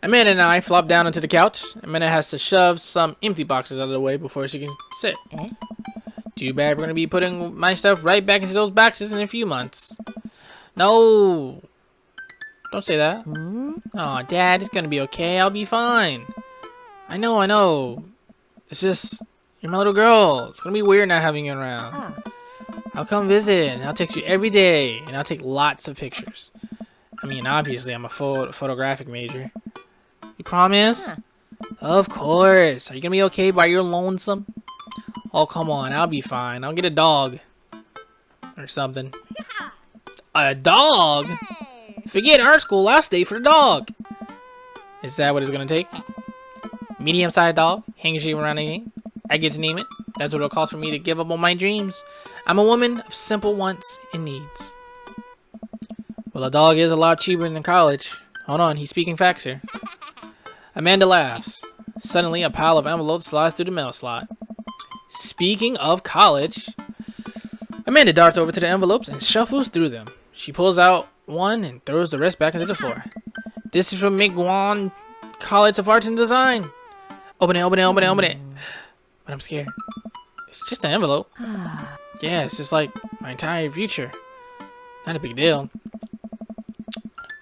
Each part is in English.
Amanda and I flop down onto the couch. Amanda has to shove some empty boxes out of the way before she can sit. Too bad we're going to be putting my stuff right back into those boxes in a few months. No. Don't say that. Oh, Dad, it's going to be okay. I'll be fine. I know. It's just, you're my little girl. It's going to be weird not having you around. I'll come visit, and I'll text you every day, and I'll take lots of pictures. I mean, obviously, I'm a photographic major. You promise? Of course. Are you going to be okay while you're lonesome? Oh, come on. I'll be fine. I'll get a dog. Or something. A dog? Forget art school. I'll stay for the dog. Is that what it's going to take? Medium-sized dog? Handkerchief around the game? I get to name it. That's what it'll cost for me to give up on my dreams. I'm a woman of simple wants and needs. Well, a dog is a lot cheaper than college. Hold on, he's speaking facts here. Amanda laughs. Suddenly, a pile of envelopes slides through the mail slot. Speaking of college, Amanda darts over to the envelopes and shuffles through them. She pulls out one and throws the rest back into the floor. This is from McGuan College of Arts and Design. Open it. But I'm scared. It's just an envelope. Yeah, it's just like my entire future. Not a big deal.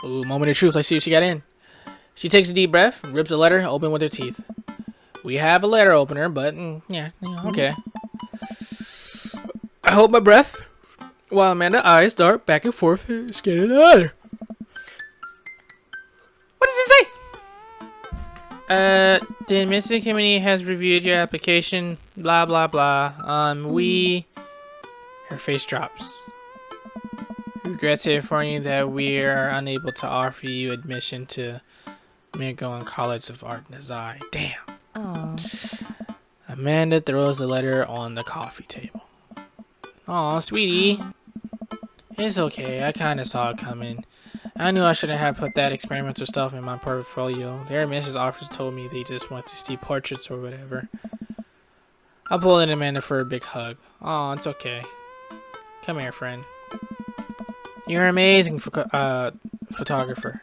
Ooh, moment of truth. Let's see what she got in. She takes a deep breath, rips the letter open with her teeth. We have a letter opener, but yeah, okay. I hold my breath while Amanda's eyes dart back and forth, scanning the letter. What does it say? The admission committee has reviewed your application, blah, blah, blah. Her face drops. Regret to inform you that we are unable to offer you admission to McGowan College of Art and Design. Damn. Amanda throws the letter on the coffee table. Aw, sweetie. It's okay, I kinda saw it coming. I knew I shouldn't have put that experimental stuff in my portfolio. Their admissions officers told me they just want to see portraits or whatever. I'll pull in Amanda for a big hug. Aw, it's okay. Come here, friend. You're an amazing photographer.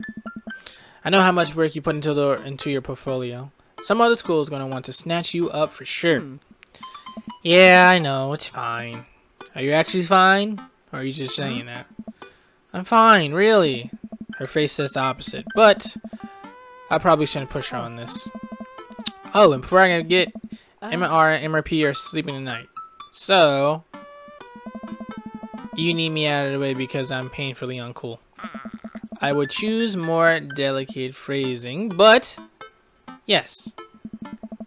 I know how much work you put into your portfolio. Some other school is going to want to snatch you up for sure. Yeah, I know. It's fine. Are you actually fine? Or are you just saying that? I'm fine, really. Her face says the opposite. But I probably shouldn't push her on this. Oh, and before I can get MR and MRP are sleeping tonight. So you need me out of the way because I'm painfully uncool. I would choose more delicate phrasing, but yes.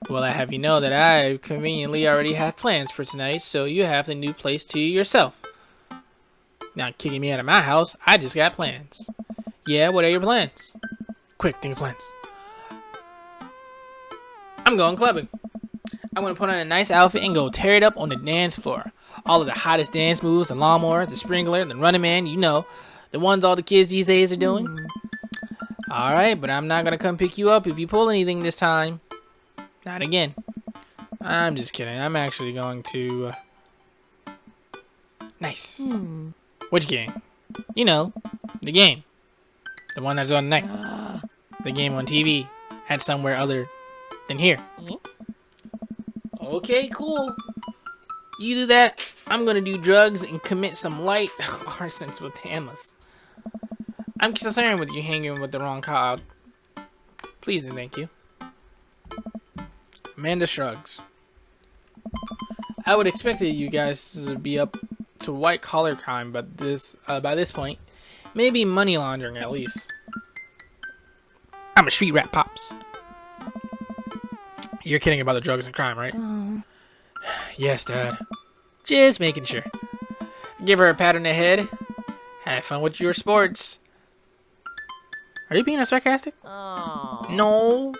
Well, I have you know that I conveniently already have plans for tonight, so you have the new place to yourself. Not kicking me out of my house, I just got plans. Yeah, what are your plans? Quick, think of plans. I'm going clubbing. I'm going to put on a nice outfit and go tear it up on the dance floor. All of the hottest dance moves, the lawnmower, the sprinkler, the running man, you know. The ones all the kids these days are doing. Alright, but I'm not going to come pick you up if you pull anything this time. Not again. I'm just kidding. I'm actually going to... Nice. Which game? You know, the game. The one that's on tonight. The game on TV. At somewhere other than here. Okay, cool. You do that. I'm going to do drugs and commit some light arsons with Hamless. I'm concerned with you hanging with the wrong crowd. Please and thank you. Amanda shrugs. I would expect that you guys to be up to white collar crime, but by this point, maybe money laundering at least. I'm a street rat, Pops. You're kidding about the drugs and crime, right? Yes, Dad. Just making sure. Give her a pat on the head. Have fun with your sports. Are you being sarcastic? No.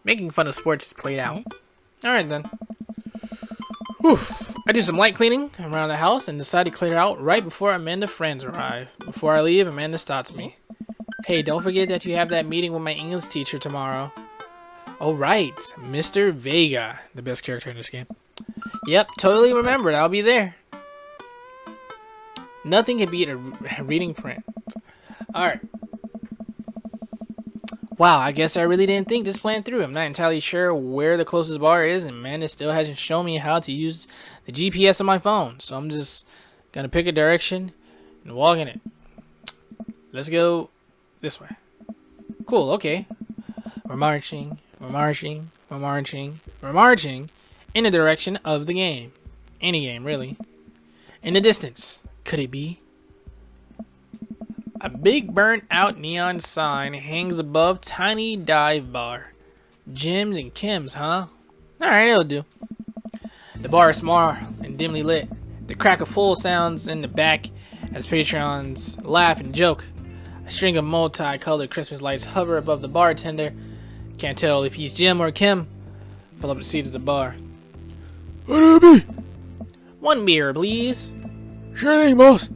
Making fun of sports is played out. Alright then. Whew. I do some light cleaning around the house and decide to clear out right before Amanda's friends arrive. Before I leave, Amanda stops me. Hey, don't forget that you have that meeting with my English teacher tomorrow. Oh right, Mr. Vega, the best character in this game. Yep, totally remembered. I'll be there. Nothing can beat a reading print. Alright. Wow, I guess I really didn't think this plan through. I'm not entirely sure where the closest bar is, and man, it still hasn't shown me how to use the GPS on my phone. So I'm just gonna pick a direction and walk in it. Let's go this way. Cool, okay. We're marching in the direction of the game. Any game, really. In the distance, could it be? A big burnt out neon sign hangs above tiny dive bar. Jim's and Kim's, huh? Alright, it'll do. The bar is small and dimly lit. The crack of full sounds in the back as patrons laugh and joke. A string of multi-colored Christmas lights hover above the bartender. Can't tell if he's Jim or Kim. Pull up the seat at the bar. What'll it be? One beer, please. Sure thing, boss.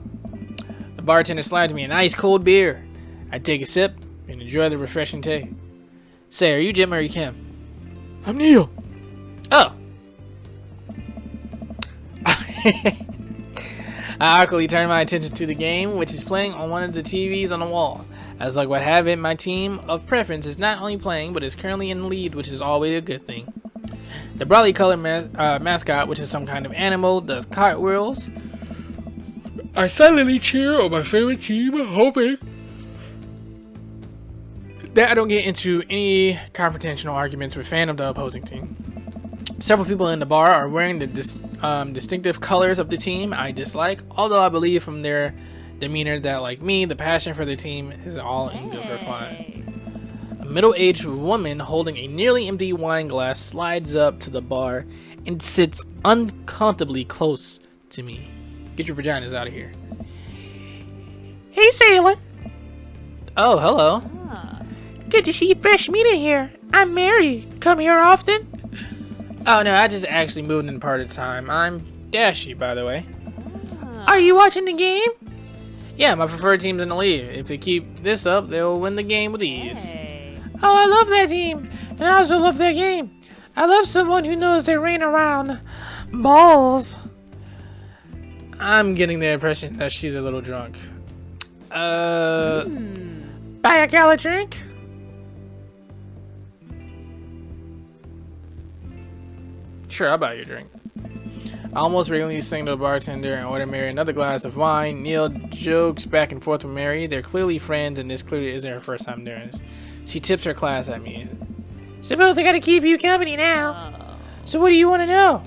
The bartender slides me an ice cold beer. I take a sip and enjoy the refreshing taste. Say, are you Jim or are you Kim? I'm Neil. Oh. I awkwardly turn my attention to the game, which is playing on one of the TVs on the wall. As luck would have it, my team of preference is not only playing, but is currently in the lead, which is always a good thing. The brightly colored mascot, which is some kind of animal, does cartwheels. I silently cheer on my favorite team, hoping that I don't get into any confrontational arguments with fan of the opposing team. Several people in the bar are wearing the distinctive colors of the team I dislike, although I believe from their demeanor that, like me, the passion for the team is all in good fun. A middle-aged woman holding a nearly empty wine glass slides up to the bar and sits uncomfortably close to me. Get your vaginas out of here. Hey, sailor. Oh, hello. Good to see fresh meat in here. I'm Mary. Come here often? Oh, no, I just actually moved in part of time. I'm Dashy, by the way. Are you watching the game? Yeah, my preferred team's in the lead. If they keep this up, they'll win the game with ease. Hey. Oh, I love that team. And I also love their game. I love someone who knows their rain around balls. I'm getting the impression that she's a little drunk. Buy a gal a drink? Sure, I'll buy you a drink. I almost regularly sing to the bartender and order Mary another glass of wine. Neil jokes back and forth with Mary. They're clearly friends, and this clearly isn't her first time doing this. She tips her glass at me. Suppose I gotta keep you company now. So what do you want to know?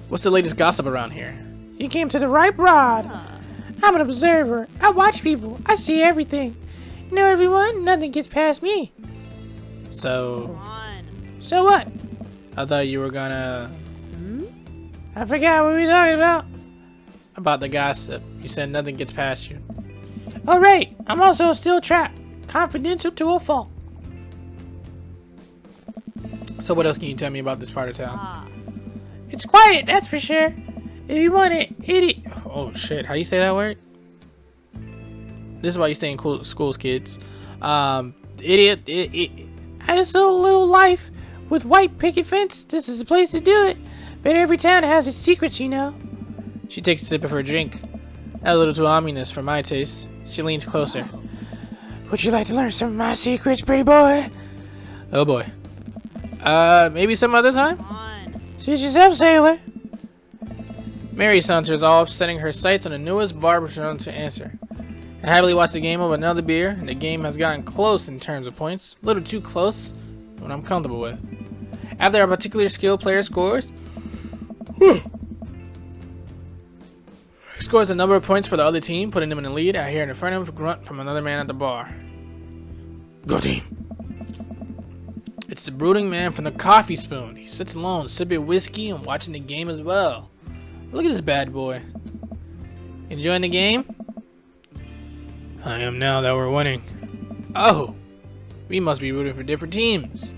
What's the latest gossip around here? You came to the right broad. I'm an observer. I watch people. I see everything. You know everyone? Nothing gets past me. So what? I thought you were gonna... I forgot what we were talking about. About the gossip. You said nothing gets past you. Oh, right. I'm also still trapped. Confidential to a fault. So what else can you tell me about this part of town? It's quiet, that's for sure. If you want it, idiot. Oh, shit. How you say that word? This is why you stay in schools, kids. Idiot. I just a little life with white picket fence. This is the place to do it. But every town has its secrets, you know. She takes a sip of her drink. A little too ominous for my taste. She leans closer. Would you like to learn some of my secrets, pretty boy? Oh boy. Maybe some other time? Suit yourself, sailor. Mary saunters off, setting her sights on the newest barbershop to answer. I happily watch the game over another beer, and the game has gotten close in terms of points. A little too close, what I'm comfortable with. After a particular skilled player scores a number of points for the other team, putting them in the lead, I hear an affirmative grunt from another man at the bar. Go team. It's the brooding man from the coffee spoon. He sits alone, sipping whiskey and watching the game as well. Look at this bad boy. Enjoying the game? I am now that we're winning. Oh, we must be rooting for different teams.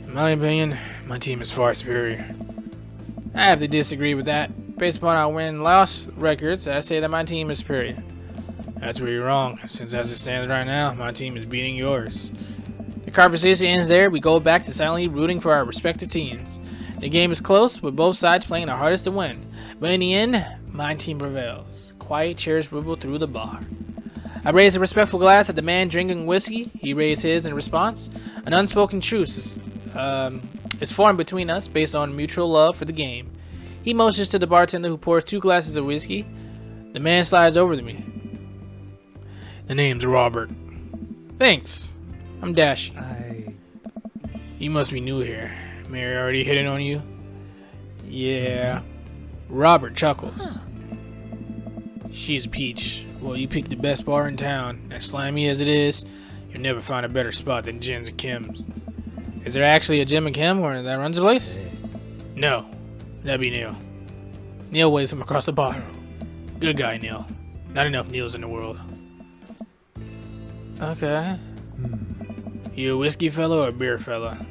In my opinion, my team is far superior. I have to disagree with that. Based upon our win-loss records, I say that my team is superior. That's where you're wrong, since as it stands right now, my team is beating yours. The conversation ends there. We go back to silently rooting for our respective teams. The game is close, with both sides playing their hardest to win. But in the end, my team prevails. Quiet cheers ripple through the bar. I raised a respectful glass at the man drinking whiskey. He raised his in response. An unspoken truce is formed between us based on mutual love for the game. He motions to the bartender who pours 2 glasses of whiskey. The man slides over to me. The name's Robert. Thanks. I'm Dashi. You must be new here. Mary already hitting on you? Yeah. Robert chuckles. She's a peach. Well, you picked the best bar in town. As slimy as it is, you'll never find a better spot than Jim's and Kim's. Is there actually a Jim and Kim where that runs the place? No. That'd be Neil. Neil waves him across the bar. Good guy, Neil. Not enough Neils in the world. Okay. You a whiskey fella or a beer fella?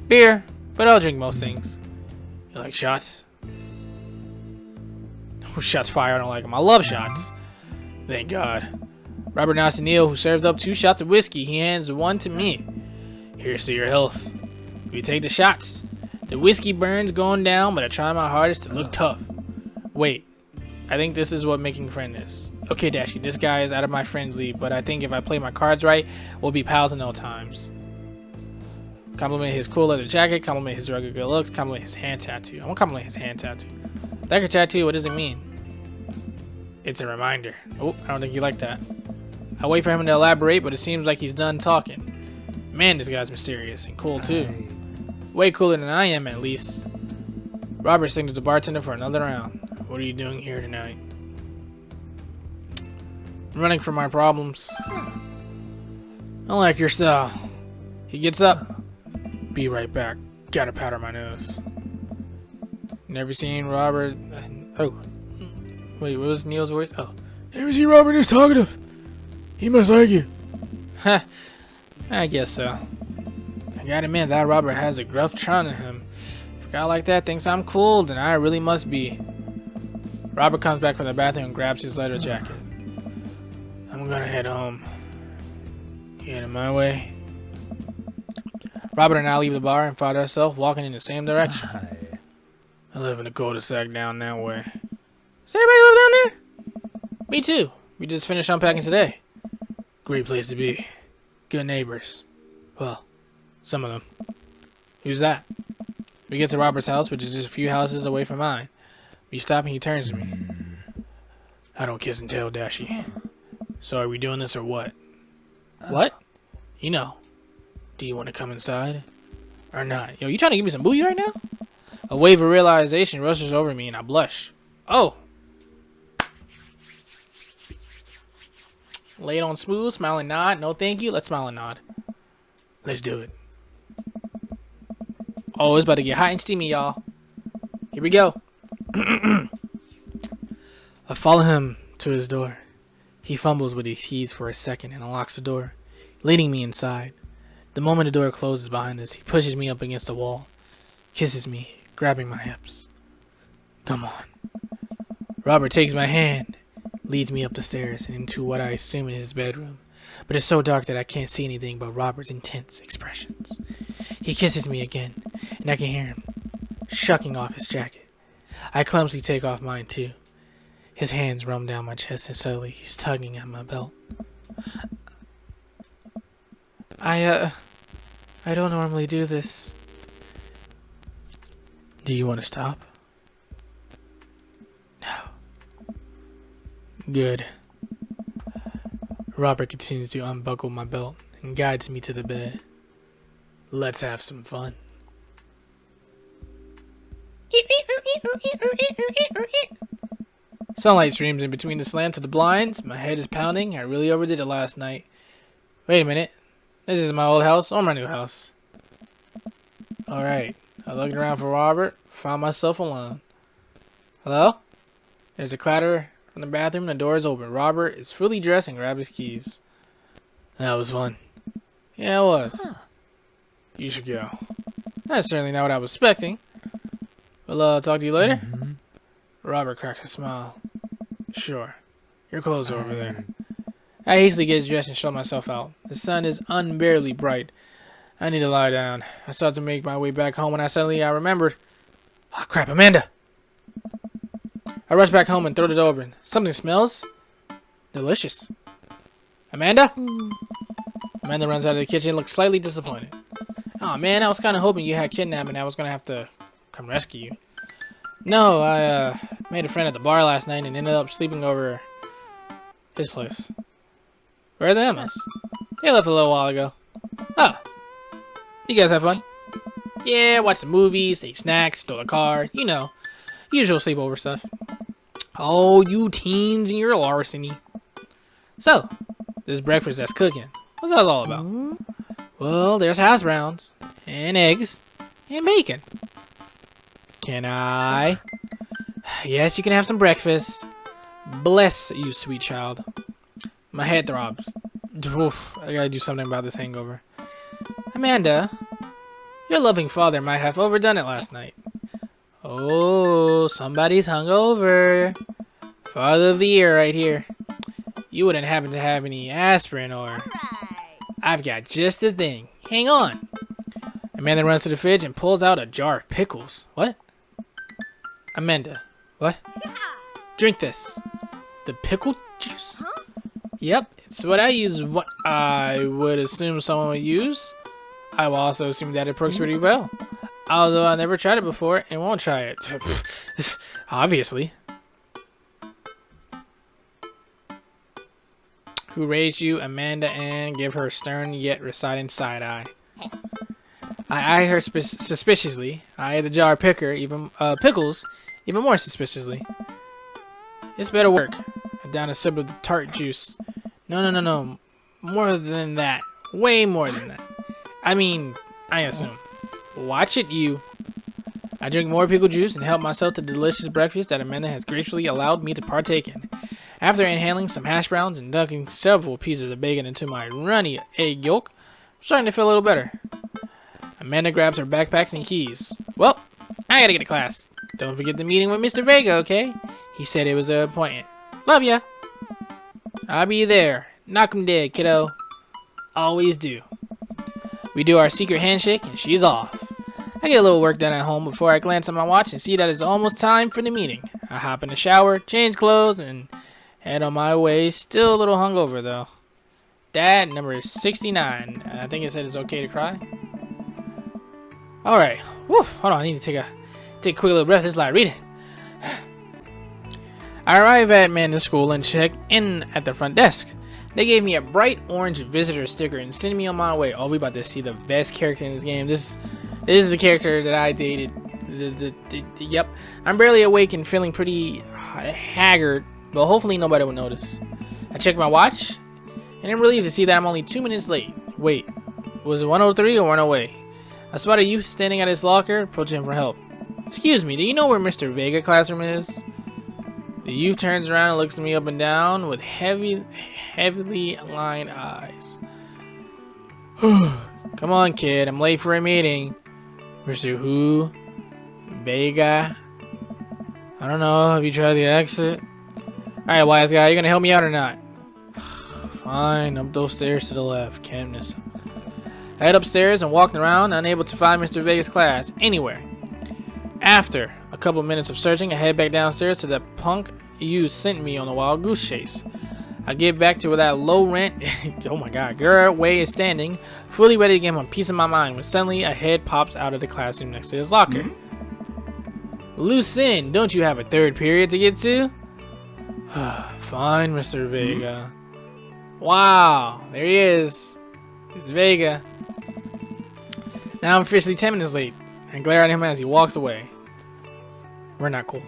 Beer, but I'll drink most things. You like shots? Oh, shots fired, I don't like them. I love shots. Thank God. Robert nods to Neil, who serves up 2 shots of whiskey. He hands 1 to me. Here's to your health. We take the shots. The whiskey burns going down, but I try my hardest to look tough. Wait, I think this is what making friend is. Okay, Dashi, this guy is out of my friend league, but I think if I play my cards right, we'll be pals in no times. Compliment his cool leather jacket, compliment his rugged good looks, compliment his hand tattoo. I want to compliment his hand tattoo. That tattoo, what does it mean? It's a reminder. Oh, I don't think you like that. I wait for him to elaborate, but it seems like he's done talking. Man, this guy's mysterious and cool too. Way cooler than I am, at least. Robert signals the bartender for another round. What are you doing here tonight? I'm running from my problems. I don't like your style. He gets up. Be right back. Gotta powder my nose. Never seen Robert. Oh. Wait, what was Neil's voice? Oh. Never seen Robert this talkative. He must like you. Huh. I guess so. I gotta admit, that Robert has a gruff charm to him. If a guy like that thinks I'm cool, then I really must be. Robert comes back from the bathroom and grabs his leather jacket. I'm gonna head home. You heading my way? Robert and I leave the bar and find ourselves walking in the same direction. I live in a cul-de-sac down that way. Does everybody live down there? Me too. We just finished unpacking today. Great place to be. Good neighbors. Well, some of them. Who's that? We get to Robert's house, which is just a few houses away from mine. We stop and he turns to me. I don't kiss and tell, Dashi. So are we doing this or what? What? You know. Do you want to come inside? Or not? Yo, you trying to give me some booty right now? A wave of realization rushes over me and I blush. Oh. Lay it on smooth, smile and nod. No thank you. Let's smile and nod. Let's do it. Oh, it's about to get hot and steamy, y'all. Here we go. I follow him to his door. He fumbles with his keys for a second and unlocks the door, leading me inside. The moment the door closes behind us, he pushes me up against the wall, kisses me, grabbing my hips. Come on. Robert takes my hand, leads me up the stairs and into what I assume is his bedroom, but it's so dark that I can't see anything but Robert's intense expressions. He kisses me again, and I can hear him shucking off his jacket. I clumsily take off mine too. His hands roam down my chest and suddenly he's tugging at my belt. I don't normally do this. Do you want to stop? No. Good. Robert continues to unbuckle my belt and guides me to the bed. Let's have some fun. Sunlight streams in between the slants of the blinds. My head is pounding. I really overdid it last night. Wait a minute. This is my old house or my new house? Alright. I looked around for Robert. Found myself alone. Hello? There's a clatter from the bathroom. The door is open. Robert is fully dressed and grabbed his keys. That was fun. Yeah, it was. Huh. You should go. That's certainly not what I was expecting. Well, talk to you later. Robert cracks a smile. Sure. Your clothes are over there. I hastily get dressed and show myself out. The sun is unbearably bright. I need to lie down. I start to make my way back home when I remembered. Ah, crap, Amanda! I rush back home and throw the door open. Something smells delicious. Amanda? Amanda runs out of the kitchen, looks slightly disappointed. Oh man, I was kind of hoping you had kidnapped and I was going to have to come rescue you. No, I made a friend at the bar last night and ended up sleeping over his place. Where are the Emmas? They left a little while ago. Oh. You guys have fun? Yeah, watch some movies, ate snacks, stole a car, you know. Usual sleepover stuff. Oh, you teens and your larceny. So, this breakfast that's cooking, what's that all about? Well, there's hash browns, and eggs, and bacon. Can I? Yes, you can have some breakfast. Bless you, sweet child. My head throbs. Oof, I gotta do something about this hangover. Amanda, your loving father might have overdone it last night. Oh, somebody's hungover. Father of the year right here. You wouldn't happen to have any aspirin or... I've got just the thing. Hang on. Amanda runs to the fridge and pulls out a jar of pickles. What? Amanda. What? Drink this. The pickle juice? Yep, it's what I use. What I would assume someone would use. I will also assume that it works pretty well. Although I never tried it before and won't try it. Obviously. Who raised you, Amanda, and give her stern yet reciting side eye. I eye her suspiciously. I eye the jar picker, pickles, even more suspiciously. This better work. I down a sip of the tart juice. No. More than that. Way more than that. I mean, I assume. Watch it, you. I drink more pickle juice and help myself to the delicious breakfast that Amanda has gracefully allowed me to partake in. After inhaling some hash browns and dunking several pieces of bacon into my runny egg yolk, I'm starting to feel a little better. Amanda grabs her backpacks and keys. Well, I gotta get to class. Don't forget the meeting with Mr. Vega, okay? He said it was an appointment. Love ya. I'll be there. Knock 'em dead, kiddo. Always do. We do our secret handshake and she's off. I get a little work done at home before I glance at my watch and see that it's almost time for the meeting. I hop in the shower, change clothes, and head on my way. Still a little hungover though. Dad, number is 69. I think it said it's okay to cry. Alright. Woof. Hold on, I need to take a quick little breath. This is like reading. I arrive at Amanda's school and check in at the front desk. They gave me a bright orange visitor sticker and sent me on my way. Oh, we about to see the best character in this game. This is the character that I dated. Yep. I'm barely awake and feeling pretty haggard, but hopefully nobody will notice. I check my watch, and I'm relieved to see that I'm only 2 minutes late. Wait, was it 103 or 108? I spot a youth standing at his locker, approaching him for help. Excuse me, do you know where Mr. Vega classroom is? The youth turns around and looks at me up and down with heavily lined eyes. Come on, kid, I'm late for a meeting. Mr. Who? Vega? I don't know, have you tried the exit? Alright, wise guy, you gonna help me out or not? Fine, up those stairs to the left, can't miss him. I head upstairs and walked around, unable to find Mr. Vega's class anywhere. After a couple minutes of searching, I head back downstairs to the punk you sent me on a wild goose chase. I get back to where that low rent, oh my god, girl Way is standing, fully ready to give him a piece of my mind when suddenly a head pops out of the classroom next to his locker. Loose in, don't you have a third period to get to? Fine, Mr. Vega. Wow, there he is. It's Vega. Now I'm officially 10 minutes late. I glare at him as he walks away. We're not cool.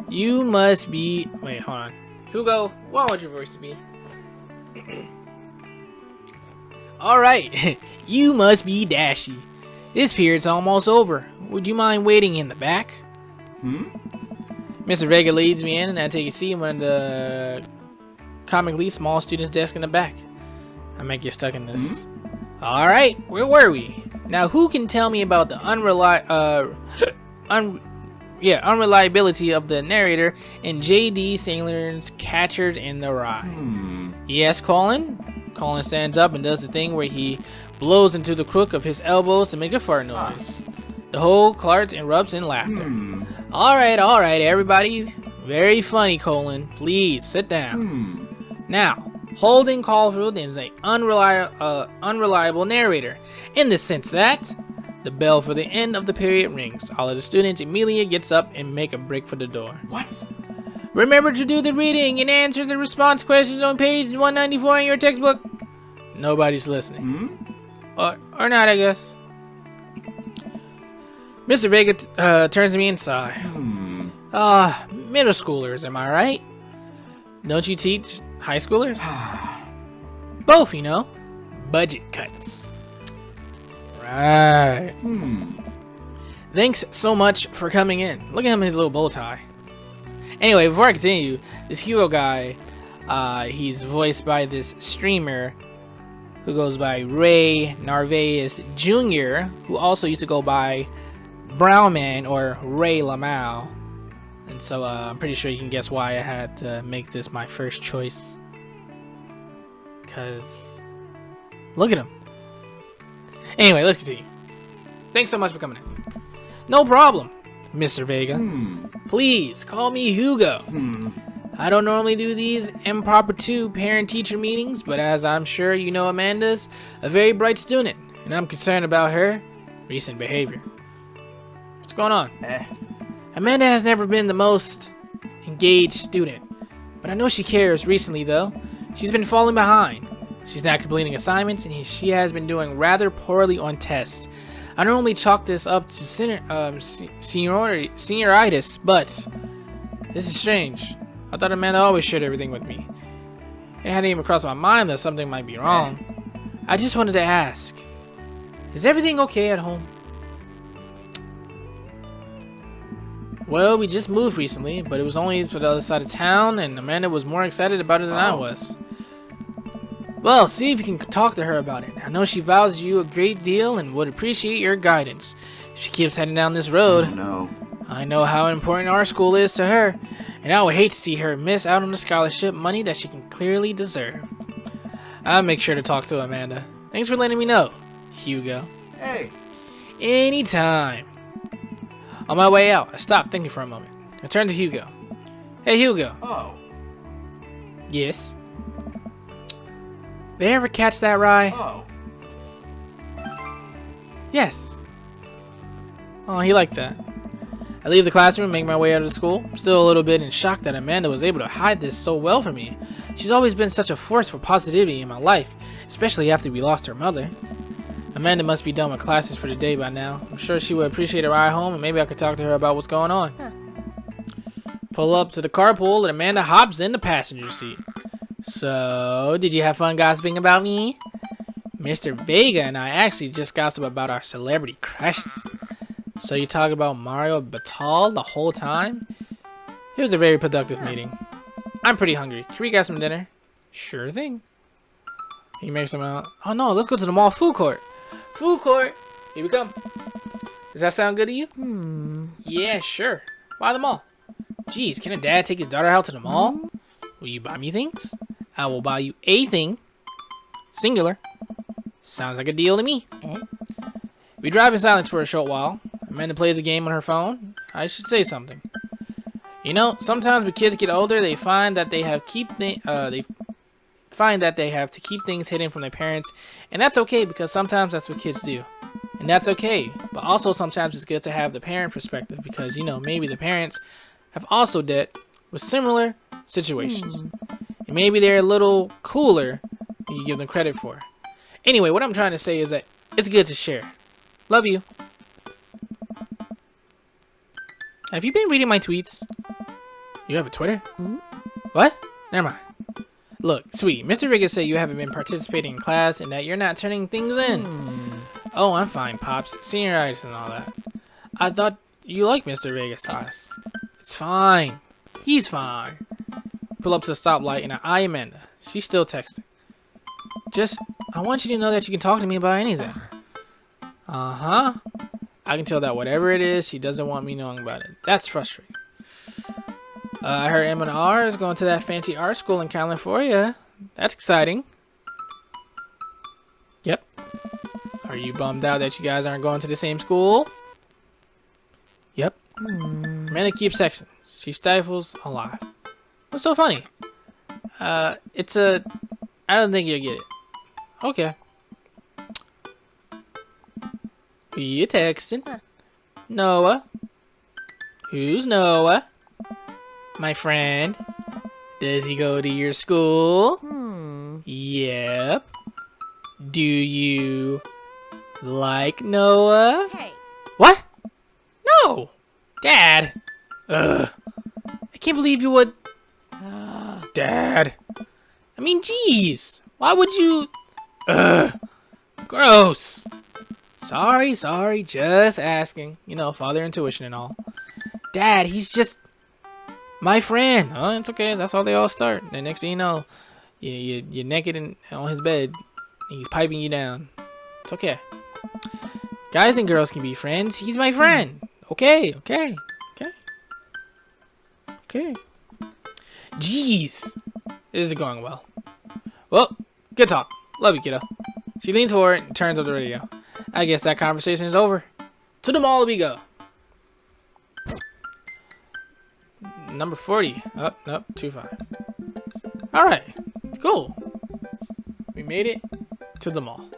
You must be... Wait, hold on. Hugo, what would your voice to be? Alright, you must be Dashi. This period's almost over. Would you mind waiting in the back? Mr. Vega leads me in and I take a seat in one of the comically small students' desk in the back. I might get stuck in this. Alright, where were we? Now who can tell me about the unreliability of the narrator in J.D. Salinger Catcher in the Rye? Yes, Colin? Colin stands up and does the thing where he blows into the crook of his elbows to make a fart noise. The whole class erupts in laughter. Alright, everybody. Very funny, Colin. Please, sit down. Now, Holden Caulfield is an unreliable narrator, in the sense that the bell for the end of the period rings. All of the students immediately gets up and make a break for the door. What? Remember to do the reading and answer the response questions on page 194 in your textbook. Nobody's listening. Or not, I guess. Mr. Vega turns to me and sighs. Middle schoolers, am I right? Don't you teach high schoolers? Both, you know. Budget cuts. Right. Thanks so much for coming in. Look at him in his little bow tie. Anyway, before I continue, this Hugo guy, he's voiced by this streamer who goes by Ray Narvaez Jr., who also used to go by Brownman or Ray Lamau. And so I'm pretty sure you can guess why I had to make this my first choice. Because look at him. Anyway, let's continue. Thanks so much for coming in. No problem, Mr. Vega. Please call me Hugo. I don't normally do these impromptu parent-teacher meetings, but as I'm sure you know, Amanda's a very bright student, and I'm concerned about her recent behavior. What's going on? Amanda has never been the most engaged student, but I know she cares recently, though. She's been falling behind. She's not completing assignments, and she has been doing rather poorly on tests. I normally chalk this up to senioritis, but this is strange. I thought Amanda always shared everything with me. It hadn't even crossed my mind that something might be wrong. I just wanted to ask, is everything okay at home? Well, we just moved recently, but it was only to the other side of town, and Amanda was more excited about it than I was. Well, see if you can talk to her about it. I know she values you a great deal and would appreciate your guidance. If she keeps heading down this road, I know how important our school is to her, and I would hate to see her miss out on the scholarship money that she can clearly deserve. I'll make sure to talk to Amanda. Thanks for letting me know, Hugo. Hey. Anytime. On my way out, I stopped thinking for a moment. I turned to Hugo. Hey, Hugo. Oh. Yes? They ever catch that rye? Oh. Yes. Oh, he liked that. I leave the classroom and make my way out of the school. I'm still a little bit in shock that Amanda was able to hide this so well from me. She's always been such a force for positivity in my life, especially after we lost her mother. Amanda must be done with classes for the day by now. I'm sure she would appreciate a ride home, and maybe I could talk to her about what's going on. Pull up to the carpool, and Amanda hops in the passenger seat. So, did you have fun gossiping about me? Mr. Vega and I actually just gossiped about our celebrity crushes. So you talk about Mario Batal the whole time? It was a very productive meeting. I'm pretty hungry. Can we get some dinner? Sure thing. He makes some oh no, let's go to the mall food court. Food court! Here we come. Does that sound good to you? Yeah, sure. Why the mall? Jeez, can a dad take his daughter out to the mall? Will you buy me things? I will buy you a thing. Singular. Sounds like a deal to me. We drive in silence for a short while. Amanda plays a game on her phone. I should say something. You know, sometimes when kids get older, they find that they have to keep things hidden from their parents, and that's okay because sometimes that's what kids do. And that's okay, but also sometimes it's good to have the parent perspective because, you know, maybe the parents have also dealt with similar situations. And maybe they're a little cooler than you give them credit for. Anyway, what I'm trying to say is that it's good to share. Love you. Have you been reading my tweets? You have a Twitter? What? Never mind. Look, sweetie, Mr. Vega said you haven't been participating in class and that you're not turning things in. Oh, I'm fine, Pops. Senioritis and all that. I thought you liked Mr. Vega's class. It's fine. He's fine. Pull up to the stoplight and I eye Amanda. She's still texting. Just, I want you to know that you can talk to me about anything. Uh-huh. I can tell that whatever it is, she doesn't want me knowing about it. That's frustrating. I heard M&R is going to that fancy art school in California. That's exciting. Yep. Are you bummed out that you guys aren't going to the same school? Yep. Amanda keeps texting. She stifles a laugh. What's so funny? It's a I don't think you'll get it. Okay. Who you texting? Noah. Who's Noah? My friend. Does he go to your school? Yep. Do you like Noah? Hey. What? No! Dad! Ugh. I can't believe you would... Dad. I mean, jeez. Why would you... Ugh. Gross. Sorry, just asking. You know, father intuition and all. Dad, he's just... my friend. Oh, it's okay. That's how they all start. And next thing you know, you're naked and on his bed. And he's piping you down. It's okay. Guys and girls can be friends. He's my friend. Okay. Jeez. This is going well. Well, good talk. Love you, kiddo. She leans forward and turns up the radio. I guess that conversation is over. To the mall we go. Number 40. Oh, nope, 25. Alright. Cool. We made it to the mall.